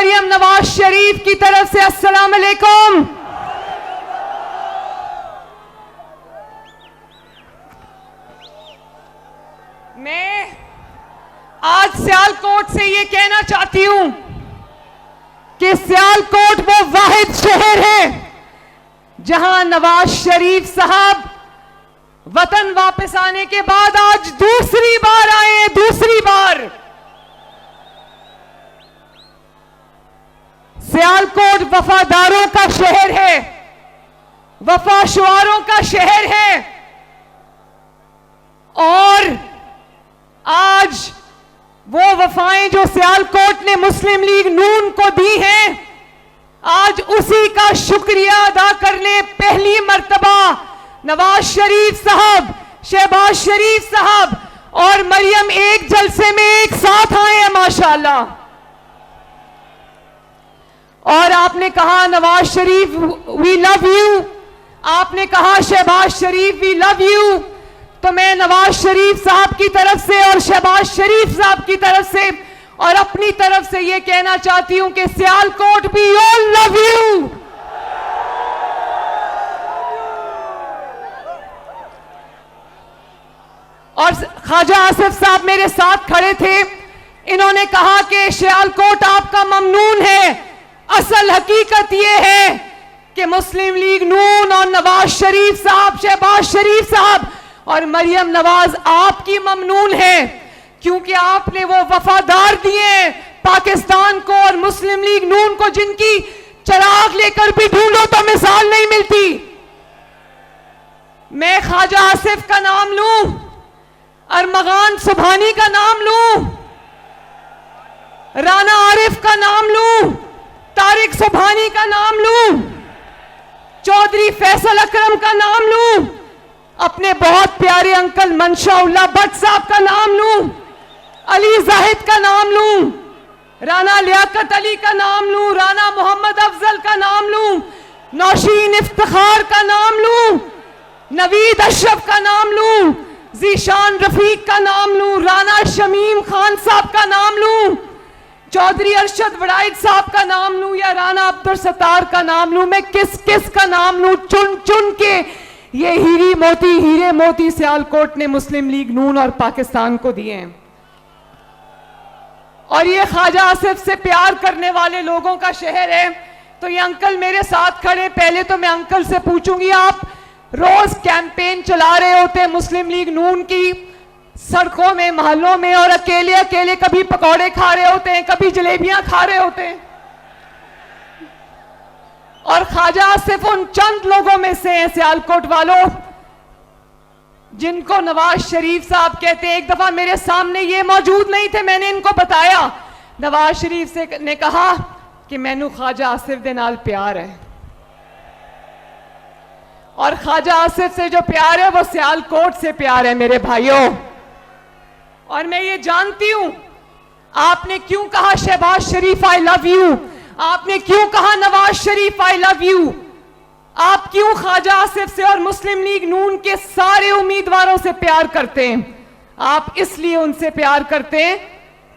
मरियम नवाज शरीफ की तरफ से अस्सलाम अलैकुम। मैं आज सियालकोट से ये कहना चाहती हूं कि सियालकोट वो वाहिद शहर है जहां नवाज शरीफ साहब वतन वापस आने के बाद आज दूसरी बार आए हैं, दूसरी बार। सियालकोट वफादारों का शहर है, वफाशुआरों का शहर है, और आज वो वफाएं जो सियालकोट ने मुस्लिम लीग नून को दी हैं, आज उसी का शुक्रिया अदा करने पहली मर्तबा नवाज शरीफ साहब, शहबाज शरीफ साहब और मरियम एक जलसे में एक साथ आए हैं माशाअल्लाह। और आपने कहा Nawaz Sharif we love you, आपने कहा शहबाज शरीफ वी लव यू, तो मैं नवाज शरीफ साहब की तरफ से और शहबाज शरीफ साहब की तरफ से और अपनी तरफ से यह कहना चाहती हूं कि Sialkot we all love you. और ख्वाजा आसिफ साहब मेरे साथ खड़े थे, इन्होंने कहा कि सियालकोट आपका ममनून है। असल हकीकत यह है कि मुस्लिम लीग नून और नवाज शरीफ साहब, शहबाज शरीफ साहब और मरियम नवाज आपकी ममनून है, क्योंकि आपने वो वफादार दिए पाकिस्तान को और मुस्लिम लीग नून को, जिनकी चिराग लेकर भी ढूंढो तो मिसाल नहीं मिलती। मैं ख्वाजा आसिफ का नाम लूं, अरमगान सुबहानी का नाम लूं, राना आरिफ का नाम लूं, तारिक सुबहानी का नाम लूं, चौधरी फैसल अकरम का नाम लूं, अपने बहुत प्यारे अंकल मंशाउल्लाह भट्ट साहब का नाम लूं, अली जाहिद का नाम लूं, राना लियाकत अली का नाम लूं, राना मोहम्मद अफजल का नाम लूं, नौशीन इफ्तिखार का नाम लूं, नवीद अशरफ का नाम लूं, जीशान रफीक का नाम लूं, राना शमीम खान साहब का नाम लूं, चौधरी अरशद वड़ाइद साहब का नाम लूं या राना अब्दुल सत्तार का नाम लूं, मैं किस किस का नाम लूं, चुन चुन के ये हीरे मोती सियालकोट ने मुस्लिम लीग नून और पाकिस्तान को दिए हैं। और ये ख्वाजा आसिफ से प्यार करने वाले लोगों का शहर है। तो ये अंकल मेरे साथ खड़े, पहले तो मैं अंकल से पूछूंगी, आप रोज कैंपेन चला रहे होते हैं मुस्लिम लीग नून की, सड़कों में, मोहल्लों में, और अकेले अकेले कभी पकौड़े खा रहे होते हैं, कभी जलेबियां खा रहे होते हैं, और ख्वाजा आसिफ उन चंद लोगों में से हैं सियालकोट वालों जिनको नवाज शरीफ साहब कहते हैं। एक दफा मेरे सामने ये मौजूद नहीं थे, मैंने इनको बताया, नवाज शरीफ से ने कहा कि मैनू ख्वाजा आसिफ दे नाल प्यार है, और ख्वाजा आसिफ से जो प्यार है वो सियालकोट से प्यार है मेरे भाइयों। और मैं ये जानती हूं आपने क्यों कहा शहबाज शरीफ आई लव यू, आपने क्यों कहा Nawaz Sharif I love you, आप क्यों ख्वाजा आसिफ से और मुस्लिम लीग नून के सारे उम्मीदवारों से प्यार करते हैं। आप इसलिए उनसे प्यार करते हैं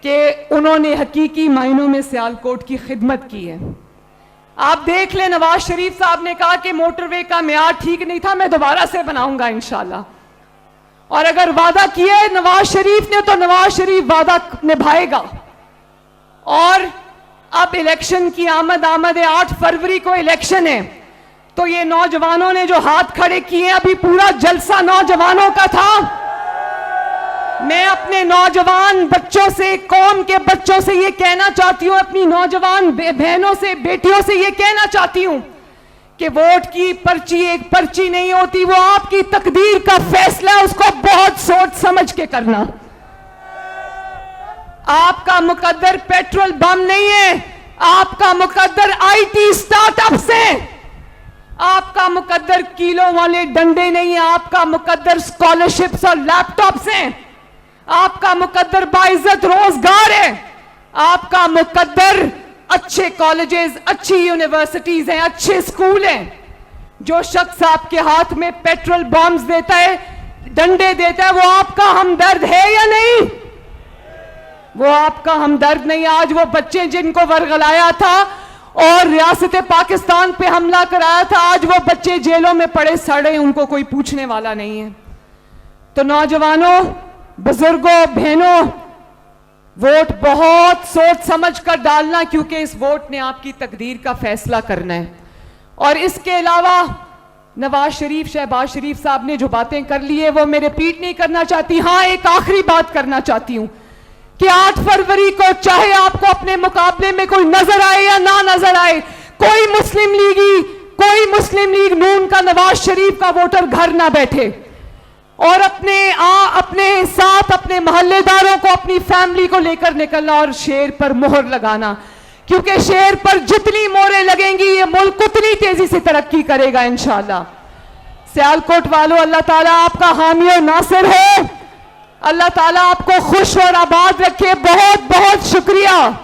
कि उन्होंने हकीकी मायनों में सियालकोट की खिदमत की है। आप देख लें, नवाज शरीफ साहब ने कहा कि मोटरवे का म्यार ठीक नहीं था, मैं दोबारा से बनाऊंगा इंशाल्लाह। और अगर वादा किया है नवाज शरीफ ने तो नवाज शरीफ वादा निभाएगा। और अब इलेक्शन की आमद है, 8 फरवरी को इलेक्शन है, तो ये नौजवानों ने जो हाथ खड़े किए, अभी पूरा जलसा नौजवानों का था। मैं अपने नौजवान बच्चों से, कौम के बच्चों से ये कहना चाहती हूं, अपनी नौजवान बहनों से, बेटियों से ये कहना चाहती हूं कि वोट की पर्ची एक पर्ची नहीं होती, वो आपकी तकदीर का फैसला है, उसको बहुत सोच समझ के करना। आपका मुकद्दर पेट्रोल बम नहीं है, आपका मुकद्दर आईटी स्टार्टअप्स है, आपका मुकद्दर किलो वाले डंडे नहीं है, आपका मुकद्दर स्कॉलरशिप्स और लैपटॉप्स हैं, आपका मुकद्दर बाइज्जत रोजगार है, आपका मुकद्दर अच्छे कॉलेजेस, अच्छी यूनिवर्सिटीज हैं, अच्छे स्कूल हैं। जो शख्स आपके हाथ में पेट्रोल बॉम्ब्स देता है, डंडे देता है, वो आपका हमदर्द है या नहीं? वो आपका हमदर्द नहीं। आज वो बच्चे जिनको वर्गलाया था और रियासत पाकिस्तान पे हमला कराया था, आज वो बच्चे जेलों में पड़े सड़े, उनको कोई पूछने वाला नहीं है। तो नौजवानों, बुजुर्गों, बहनों, वोट बहुत सोच समझ कर डालना, क्योंकि इस वोट ने आपकी तकदीर का फैसला करना है। और इसके अलावा नवाज शरीफ, शहबाज शरीफ साहब ने जो बातें कर ली है वो मैं रिपीट नहीं करना चाहती। हाँ, एक आखिरी बात करना चाहती हूं कि 8 फरवरी को चाहे आपको अपने मुकाबले में कोई नजर आए या ना नजर आए, कोई मुस्लिम लीग नून का नवाज शरीफ का वोटर घर ना बैठे और अपने साथ अपने मोहल्लेदारों को, अपनी फैमिली को लेकर निकलना और शेर पर मोहर लगाना, क्योंकि शेर पर जितनी मोहरें लगेंगी ये मुल्क उतनी तेजी से तरक्की करेगा इंशाअल्लाह। सियालकोट वालों, अल्लाह ताला आपका हामी और नासिर हो। अल्लाह ताला आपको खुश और आबाद रखे। बहुत बहुत शुक्रिया।